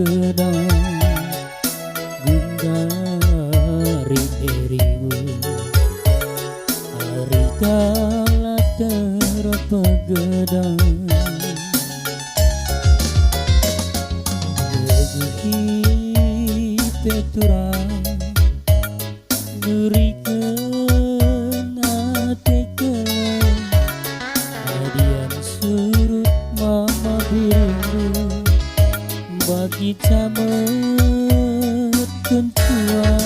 gedang gundarin erimu hari kala terapa gedang leguhi peturang nurikeun ate keleng hadian surut mama biru bagi camet kencuan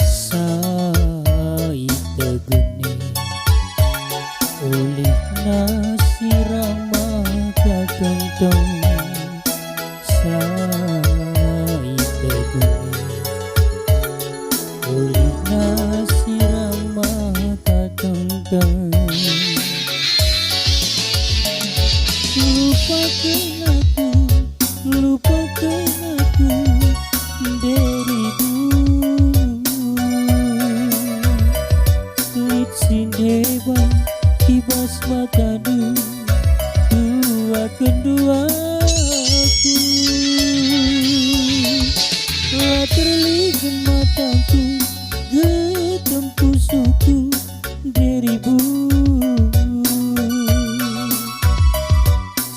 sai tegene ulih nasi ramah kakentong sai tegene ulih nasi ramah kakentong lupakan aku dirimu litsin dewa kibas matadu dua kedua aku telah terlihat mataku getempu suku dirimu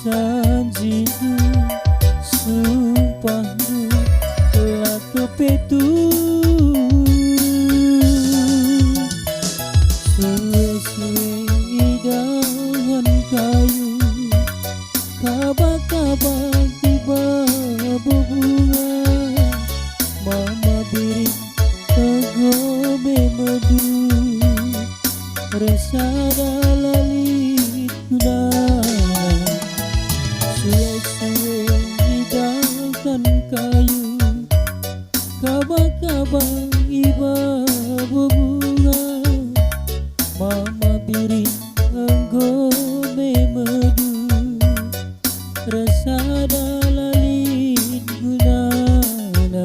janjiku sumpahmu telah kepetu suwe-suwe idahan kayu kabak-kabak tiba berbunga mama biri tegome medu resada lalit guna suwe-suwe hidangkan kayu kabak-kabak iba berbunga mama biri enggome medu resada lalit gunana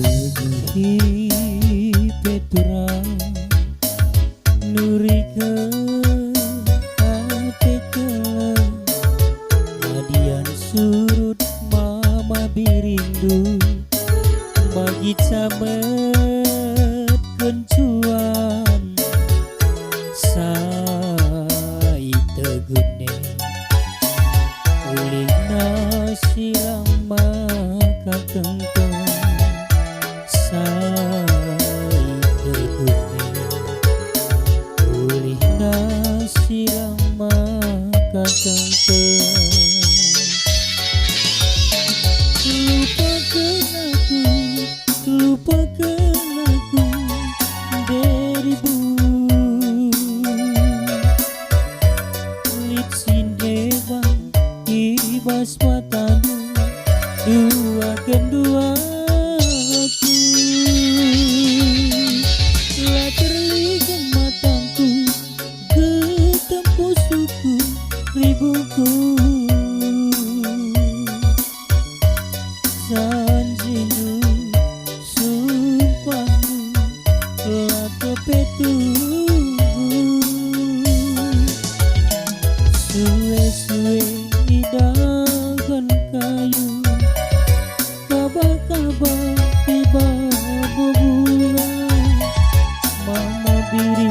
leguhi peturang nurikeun ate keleng hadian surut mama birindu bagi camet kencuan sai tegene ulih nasi ramah kakentong sai tegene ulih nasi ramah kakentong lupakan aku dirimu litsin dewa kibas matamu dua kedua aku telah terlihat mataku getempu suku ribuku janjimu sumpahmu telah kepetu suwe-suwe hidangkan kayu kabak-kabak tiba berbunga mama biri